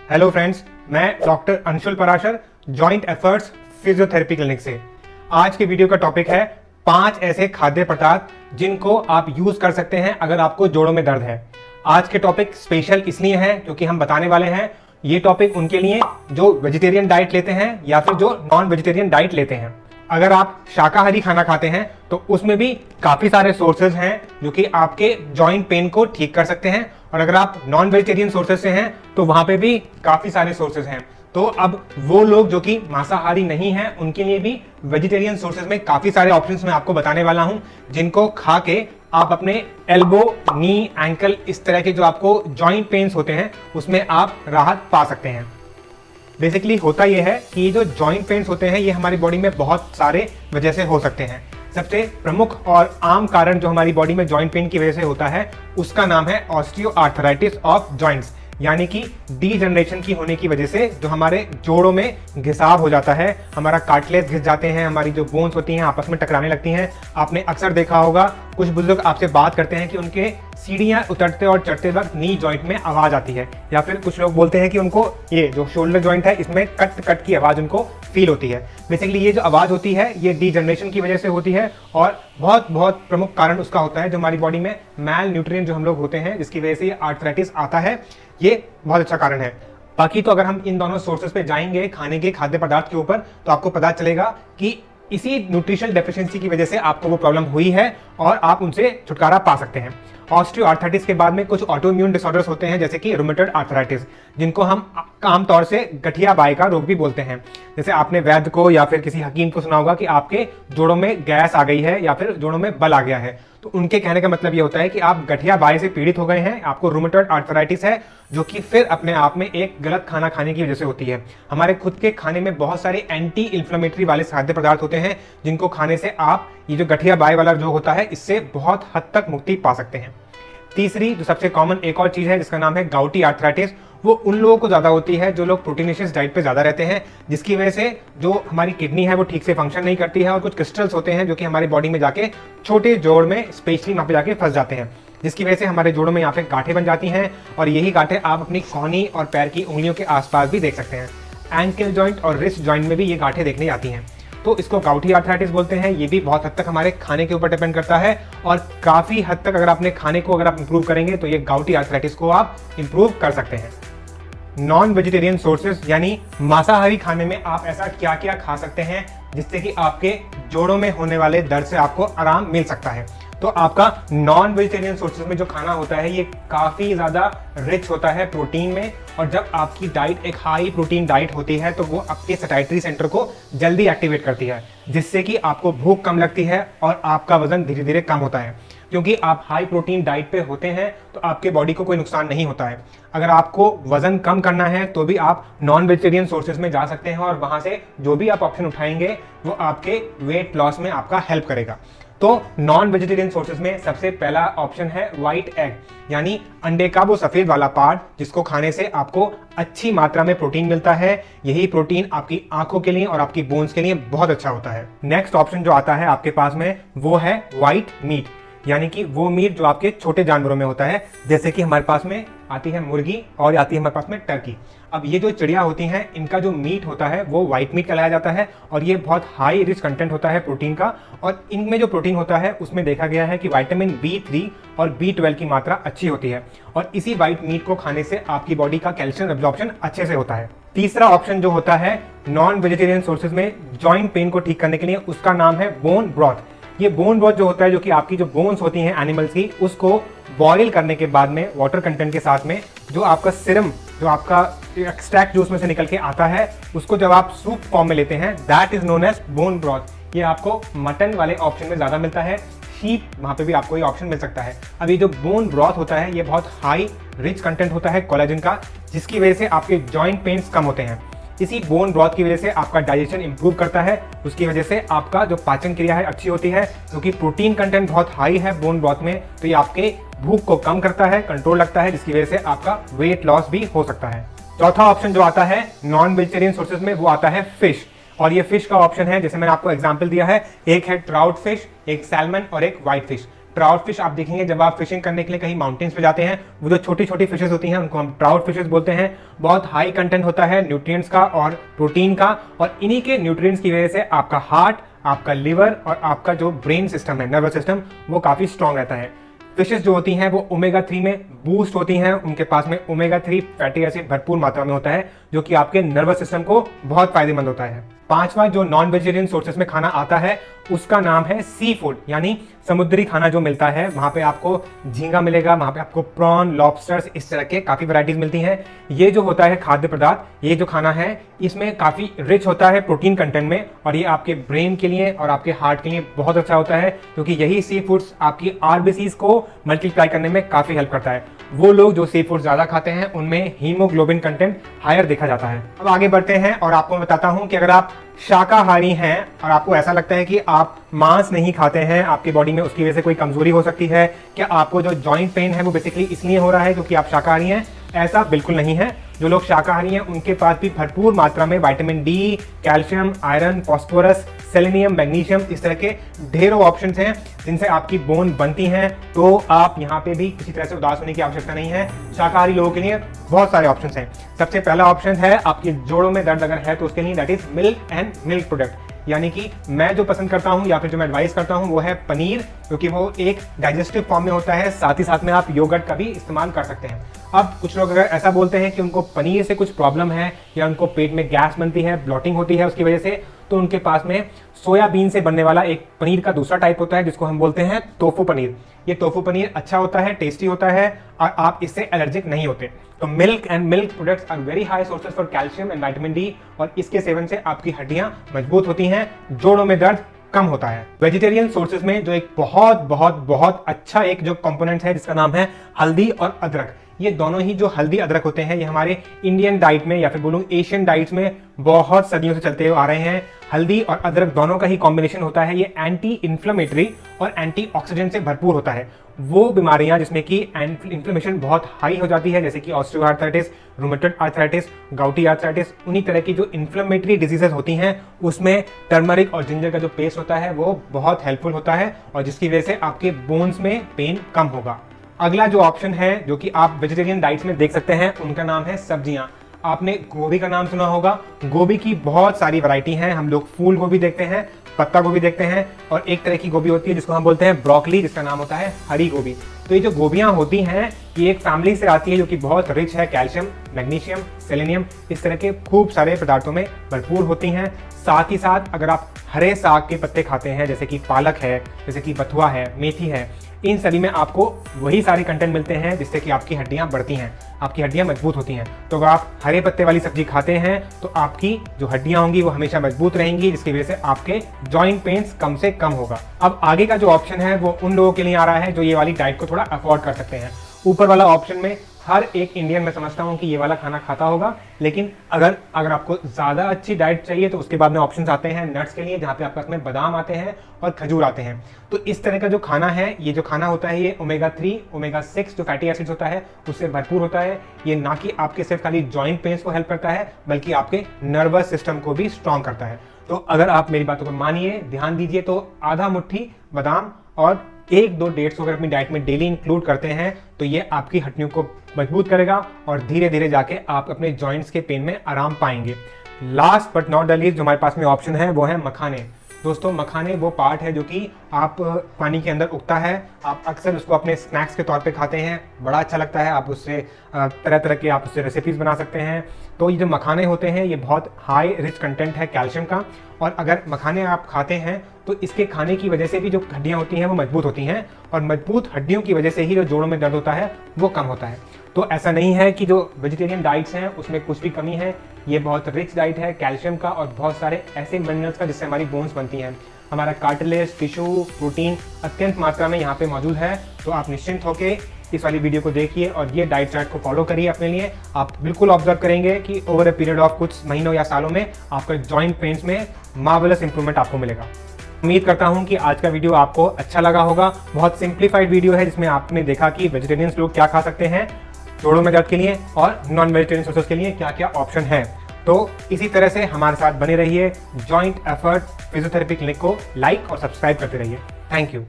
Hello friends, मैं doctor Anshul Parashar, joint efforts physiotherapy clinic से। आज के वीडियो का टॉपिक है 5 ऐसे खाद्य पदार्थ जिनको आप यूज कर सकते हैं अगर आपको जोड़ों में दर्द है। आज के टॉपिक स्पेशल इसलिए है क्योंकि हम बताने वाले हैं ये टॉपिक उनके लिए जो वेजिटेरियन डाइट लेते हैं या फिर जो नॉन वेजिटेरियन डाइट लेते हैं। अगर आप शाकाहारी खाना खाते हैं तो उसमें भी काफी सारे सोर्सेज हैं जो कि आपके जॉइंट पेन को ठीक कर सकते हैं, और अगर आप नॉन वेजिटेरियन सोर्सेज से हैं तो वहां पे भी काफी सारे सोर्सेज हैं। तो अब वो लोग जो कि मांसाहारी नहीं हैं उनके लिए भी वेजिटेरियन सोर्सेज में काफी सारे ऑप्शंस मैं आपको बताने वाला हूं, जिनको खा के आप अपने एल्बो, नी, एंकल, इस तरह के जो आपको जॉइंट पेन्स होते हैं उसमें आप राहत पा सकते हैं। बेसिकली होता यह है कि ये जो जॉइंट पेन्स होते हैं ये हमारी बॉडी में बहुत सारे वजह से हो सकते हैं। सबसे प्रमुख और आम कारण जो हमारी बॉडी में जॉइंट पेन की वजह से होता है उसका नाम है ऑस्टियोआर्थराइटिस ऑफ जॉइंट्स, यानी कि डीजनरेशन की होने की वजह से जो हमारे जोड़ों में घिसाव हो जाता है, हमारा कार्टिलेज घिस जाते हैं, हमारी जो बोन्स होती हैं आपस में टकराने लगती हैं। आपने अक्सर देखा होगा कुछ बुजुर्ग आपसे बात करते हैं कि उनके सीढ़ियां उतरते और चढ़ते वक्त नी जॉइंट में आवाज आती है, या फिर कुछ लोग बोलते हैं कि उनको ये जो शोल्डर जॉइंट है इसमें कट कट की आवाज उनको फील होती है। बेसिकली ये जो आवाज होती है ये डीजनरेशन की वजह से होती है, और बहुत प्रमुख कारण उसका होता है जो हमारी बॉडी में मैल न्यूट्रिएंट जो हम लोग होते हैं जिसकी वजह से ये आर्थराइटिस आता है। ये बहुत अच्छा कारण है। बाकी तो अगर हम इन दोनों सोर्सेज पे जाएंगे खाने के खाद्य पदार्थ के ऊपर तो आपको पता चलेगा कि इसी न्यूट्रिशनल डेफिशिएंसी की वजह से आपको वो प्रॉब्लम हुई है और आप उनसे छुटकारा पा सकते हैं। ऑस्टियोआर्थराइटिस के बाद में कुछ ऑटोइम्यून डिसऑर्डर्स होते हैं जैसे कि रूमेटॉइड आर्थराइटिस, जिनको हम आमतौर से गठिया बाई का रोग भी बोलते हैं। जैसे आपने वैद्य को या फिर किसी हकीम को सुना होगा कि आपके जोड़ों में गैस आ गई है या फिर जोड़ों में बल आ गया है, तो उनके कहने का मतलब ये होता है कि आप गठिया बाई से पीड़ित हो गए हैं, आपको रूमेटॉइड आर्थराइटिस है, जो कि फिर अपने आप में एक गलत खाना खाने की वजह से होती है। हमारे खुद के खाने में बहुत सारे एंटी इंफ्लेमेटरी वाले खाद्य पदार्थ होते हैं जिनको खाने से आप ये जो गठिया बाई वाला जो होता है इससे बहुत हद तक मुक्ति पा सकते हैं। तीसरी जो सबसे कॉमन एक और चीज है जिसका नाम है गाउटी आर्थराइटिस, वो उन लोगों को ज्यादा होती है जो लोग प्रोटीनिशियस डाइट पे ज्यादा रहते हैं, जिसकी वजह से जो हमारी किडनी है वो ठीक से फंक्शन नहीं करती है और कुछ क्रिस्टल्स होते हैं जो कि हमारी बॉडी में जाके छोटे जोड़ में स्पेशली वहां पे जाके फंस जाते हैं, जिसकी वजह से हमारे जोड़ों में यहाँ पे गांठें बन जाती हैं, और यही गांठें आप अपनी कोहनी और पैर की उंगलियों के आसपास भी देख सकते हैं। एंकल जॉइंट और रिस्ट जॉइंट में भी ये गांठें देखने आती हैं। तो इसको गाउटी आर्थराइटिस बोलते हैं। ये भी बहुत हद तक हमारे खाने के ऊपर डिपेंड करता है, और काफी हद तक अगर अपने खाने को अगर आप इंप्रूव करेंगे तो ये गाउटी आर्थराइटिस को आप इंप्रूव कर सकते हैं। नॉन वेजिटेरियन सोर्सेज यानी मांसाहारी खाने में आप ऐसा क्या क्या खा सकते हैं जिससे कि आपके जोड़ों में होने वाले दर्द से आपको आराम मिल सकता है। तो आपका नॉन वेजिटेरियन सोर्सेज में जो खाना होता है ये काफी ज्यादा रिच होता है प्रोटीन में, और जब आपकी डाइट एक हाई प्रोटीन डाइट होती है तो वो आपके सैटिस्फैक्टरी सेंटर को जल्दी एक्टिवेट करती है, जिससे कि आपको भूख कम लगती है और आपका वजन धीरे धीरे कम होता है। क्योंकि आप हाई प्रोटीन डाइट पे होते हैं तो आपके बॉडी को कोई नुकसान नहीं होता है। अगर आपको वजन कम करना है तो भी आप नॉन वेजिटेरियन सोर्सेज में जा सकते हैं, और वहां से जो भी आप ऑप्शन उठाएंगे वो आपके वेट लॉस में आपका हेल्प करेगा। तो नॉन वेजिटेरियन सोर्सेज में सबसे पहला ऑप्शन है व्हाइट एग, यानी अंडे का वो सफेद वाला पार्ट जिसको खाने से आपको अच्छी मात्रा में प्रोटीन मिलता है। यही प्रोटीन आपकी आंखों के लिए और आपकी बोन्स के लिए बहुत अच्छा होता है। नेक्स्ट ऑप्शन जो आता है आपके पास में वो है व्हाइट मीट, यानी कि वो मीट जो आपके छोटे जानवरों में होता है, जैसे कि हमारे पास में आती है मुर्गी और आती है हमारे पास में टर्की। अब ये जो चिड़िया होती हैं इनका जो मीट होता है वो व्हाइट मीट कहलाया जाता है, और ये बहुत हाई रिच कंटेंट होता है प्रोटीन का, और इनमें जो प्रोटीन होता है उसमें देखा गया है कि विटामिन B3 और B12 की मात्रा अच्छी होती है, और इसी व्हाइट मीट को खाने से आपकी बॉडी का कैल्शियम एब्जॉर्प्शन अच्छे से होता है। तीसरा ऑप्शन जो होता है नॉन वेजिटेरियन सोर्सेज में जॉइंट पेन को ठीक करने के लिए, उसका नाम है बोन ब्रॉथ। ये बोन ब्रॉथ जो होता है जो कि आपकी जो बोन्स होती हैं एनिमल्स की, उसको बॉईल करने के बाद में वाटर कंटेंट के साथ में जो आपका सीरम, जो आपका एक्सट्रैक्ट जो उसमें से निकल के आता है, उसको जब आप सूप फॉर्म में लेते हैं that is known as bone broth. ये आपको मटन वाले ऑप्शन में ज्यादा मिलता है, शीप वहां पे भी आपको ये ऑप्शन मिल सकता है। अब ये जो बोन ब्रॉथ होता है ये बहुत हाई रिच कंटेंट होता है कोलेजन का, जिसकी वजह से आपके जॉइंट पेन्स कम होते हैं। इसी बोन ब्रॉथ की वजह से आपका डाइजेशन इंप्रूव करता है, उसकी वजह से आपका जो पाचन क्रिया है अच्छी होती है, क्योंकि प्रोटीन कंटेंट बहुत हाई है बोन ब्रॉथ में, तो ये आपके भूख को कम करता है, कंट्रोल रखता है, जिसकी वजह से आपका वेट लॉस भी हो सकता है। चौथा ऑप्शन जो आता है नॉन वेजिटेरियन सोर्सेज में वो आता है फिश, और ये फिश का ऑप्शन है जैसे मैंने आपको एग्जांपल दिया है, एक है ट्राउट फिश, एक सैल्मन और एक व्हाइट फिश। ट्राउट फिश आप देखेंगे जब आप फिशिंग करने के लिए कहीं माउंटेन्स पे जाते हैं, वो जो छोटी छोटी फिशेस होती हैं उनको हम ट्राउट फिशेस बोलते हैं। बहुत हाई कंटेंट होता है न्यूट्रिएंट्स का और प्रोटीन का, और इन्हीं के न्यूट्रिएंट्स की वजह से आपका हार्ट, आपका लिवर और आपका जो ब्रेन सिस्टम है, नर्वस सिस्टम, वो काफी स्ट्रांग रहता है। फिशेस जो होती हैं वो ओमेगा 3 में बूस्ट होती हैं, उनके पास में ओमेगा 3 फैटी एसिड भरपूर मात्रा में होता है, जो कि आपके नर्वस सिस्टम को बहुत फायदेमंद होता है। पांचवा जो नॉन वेजिटेरियन सोर्सेस में खाना आता है उसका नाम है सी फूड, यानी समुद्री खाना जो मिलता है। वहां पे आपको झींगा मिलेगा, वहां पे आपको प्रॉन, लॉबस्टर्स, इस तरह के काफी वैरायटीज मिलती हैं। ये जो होता है खाद्य पदार्थ, ये जो खाना है इसमें काफी रिच होता है प्रोटीन कंटेंट में, और ये आपके ब्रेन के लिए और आपके हार्ट के लिए बहुत अच्छा होता है, क्योंकि यही सी फूड्स आपकी आरबीसीज को मल्टीप्लाई करने में काफी हेल्प करता है। वो लोग जो सी फूड ज्यादा खाते हैं उनमें हीमोग्लोबिन कंटेंट हायर देखा जाता है। अब आगे बढ़ते हैं और आपको बताता हूं कि अगर आप शाकाहारी हैं और आपको ऐसा लगता है कि आप मांस नहीं खाते हैं, आपकी बॉडी में उसकी वजह से कोई कमजोरी हो सकती है, क्या आपको जो जॉइंट पेन है वो बेसिकली इसलिए हो रहा है क्योंकि आप शाकाहारी हैं, ऐसा बिल्कुल नहीं है। जो लोग शाकाहारी हैं उनके पास भी भरपूर मात्रा में vitamin D, calcium, iron, phosphorus, selenium, magnesium, इस तरह के ढेरों ऑप्शंस हैं जिनसे आपकी बोन बनती हैं। तो आप यहाँ पे भी किसी तरह से उदास होने की आवश्यकता नहीं है। शाकाहारी लोगों के लिए बहुत सारे ऑप्शंस हैं। सबसे पहला ऑप्शन है आपके जोड़ों में दर्द अगर है तो उसके लिए that is milk and milk product, यानी कि मैं जो पसंद करता हूं या फिर जो मैं एडवाइस करता हूं वो है पनीर, क्योंकि वो एक डाइजेस्टिव फॉर्म में होता है। साथ ही साथ में आप योगर्ट का भी इस्तेमाल कर सकते हैं। अब कुछ लोग अगर ऐसा बोलते हैं कि उनको पनीर से कुछ प्रॉब्लम है या उनको पेट में गैस बनती है, ब्लॉटिंग होती है उसकी वजह से, तो उनके पास में सोयाबीन से बनने वाला एक पनीर का दूसरा टाइप होता है जिसको हम बोलते हैं टोफू पनीर। ये टोफू पनीर अच्छा होता है, टेस्टी होता है और आप इससे एलर्जिक नहीं होते। तो milk and milk products are very high sources for calcium and vitamin D, और इसके सेवन से आपकी हड्डियां मजबूत होती हैं, जोड़ों में दर्द कम होता है। वेजिटेरियन सोर्सेज में जो एक बहुत बहुत बहुत अच्छा एक जो कंपोनेंट है जिसका नाम है हल्दी और अदरक, ये दोनों ही जो हल्दी अदरक होते हैं ये हमारे इंडियन डाइट में या फिर बोलूं एशियन डाइट्स में बहुत सदियों से चलते हुए आ रहे हैं। हल्दी और अदरक दोनों का ही कॉम्बिनेशन होता है। ये एंटी इन्फ्लेमेटरी और एंटीऑक्सीडेंट से भरपूर होता है। वो बीमारियां जिसमें कि इन्फ्लेमेशन बहुत हाई हो जाती है, जैसे कि ऑस्टियोआर्थराइटिस, रूमेटॉइड आर्थराइटिस, गाउटी आर्थराइटिस, उन्हीं तरह की जो इन्फ्लेमेटरी डिजीजेस होती हैं उसमें टर्मरिक और जिंजर का जो पेस्ट होता है वो बहुत हेल्पफुल होता है, और जिसकी वजह से आपके बोन्स में पेन कम होगा। अगला जो ऑप्शन है जो कि आप वेजिटेरियन डाइट्स में देख सकते हैं उनका नाम है सब्जियां। आपने गोभी का नाम सुना होगा। गोभी की बहुत सारी वैरायटी हैं। हम लोग फूल गोभी देखते हैं, पत्ता गोभी देखते हैं, और एक तरह की गोभी होती है जिसको हम बोलते हैं ब्रोकली, जिसका नाम होता है हरी गोभी। तो ये जो गोभियां होती हैं ये एक फैमिली से आती है जो कि बहुत रिच है कैल्शियम, मैग्नीशियम, सेलेनियम, इस तरह के खूब सारे पदार्थों में भरपूर होती हैं। साथ ही साथ अगर आप हरे साग के पत्ते खाते हैं, जैसे कि पालक है, जैसे कि बथुआ है, मेथी है, इन सभी में आपको वही सारे कंटेंट मिलते हैं जिससे कि आपकी हड्डियां बढ़ती हैं, आपकी हड्डियां मजबूत होती हैं। तो अगर आप हरे पत्ते वाली सब्जी खाते हैं तो आपकी जो हड्डियां होंगी वो हमेशा मजबूत रहेंगी, जिसकी वजह से आपके जॉइंट पेन्स कम से कम होगा। अब आगे का जो ऑप्शन है वो उन लोगों के लिए आ रहा है जो ये वाली डाइट को थोड़ा अफोर्ड कर सकते हैं। ऊपर वाला ऑप्शन में हर एक इंडियन में समझता हूं कि ये वाला खाना खाता होगा, लेकिन अगर आपको ज्यादा अच्छी डाइट चाहिए तो उसके बाद में ऑप्शंस आते हैं नट्स के लिए, जहां पे आपके पास में बादाम आते हैं और खजूर आते हैं। तो इस तरह का जो खाना है, ये जो खाना होता है, ये ओमेगा 3, ओमेगा 6 जो फैटी एसिड्स होता है उससे भरपूर होता है। ये ना कि आपके सिर्फ खाली जॉइंट पेन्स को हेल्प करता है, बल्कि आपके नर्वस सिस्टम को भी स्ट्रॉन्ग करता है। तो अगर आप मेरी बातों को मानिए, ध्यान दीजिए, तो आधा मुट्ठी बादाम और 1-2 डेट्स अगर अपनी डाइट में डेली इंक्लूड करते हैं तो ये आपकी हड्डियों को मजबूत करेगा और धीरे धीरे जाके आप अपने जॉइंट्स के पेन में आराम पाएंगे। Last but not the least जो हमारे पास में ऑप्शन है वो है मखाने। दोस्तों, मखाने वो पार्ट है जो कि आप पानी के अंदर उगता है। आप अक्सर उसको अपने स्नैक्स के तौर पे खाते हैं, बड़ा अच्छा लगता है। आप उससे तरह तरह के आप उससे रेसिपीज बना सकते हैं। तो ये जो मखाने होते हैं ये बहुत हाई रिच कंटेंट है कैल्शियम का, और अगर मखाने आप खाते हैं तो इसके खाने की वजह से भी जो हड्डियां होती हैं वो मजबूत होती हैं, और मजबूत हड्डियों की वजह से ही जो जोड़ों में दर्द होता है वो कम होता है। तो ऐसा नहीं है कि जो वेजिटेरियन डाइट्स हैं उसमें कुछ भी कमी है। ये बहुत रिच डाइट है कैल्शियम का और बहुत सारे ऐसे मिनरल्स का जिससे हमारी बोन्स बनती हैं। हमारा कार्टिलेज, टिश्यू, प्रोटीन अत्यंत मात्रा में यहाँ पे मौजूद है। तो आप निश्चिंत होकर इस वाली वीडियो को देखिए और ये डाइट चार्ट को फॉलो करिए अपने लिए। आप बिल्कुल ऑब्जर्व करेंगे कि ओवर अ पीरियड ऑफ कुछ महीनों या सालों में आपका जॉइंट पेन्स में मार्वेलस इंप्रूवमेंट आपको मिलेगा। उम्मीद करता हूं कि आज का वीडियो आपको अच्छा लगा होगा। बहुत सिंप्लीफाइड वीडियो है जिसमें आपने देखा कि वेजिटेरियंस लोग क्या खा सकते हैं जोड़ों में दर्द के लिए, और नॉन वेजिटेरियन सोर्सेस के लिए क्या क्या ऑप्शन है। तो इसी तरह से हमारे साथ बने रहिए। जॉइंट एफर्ट फिजियोथेरेपी क्लिनिक को लाइक और सब्सक्राइब करते रहिए। Thank you.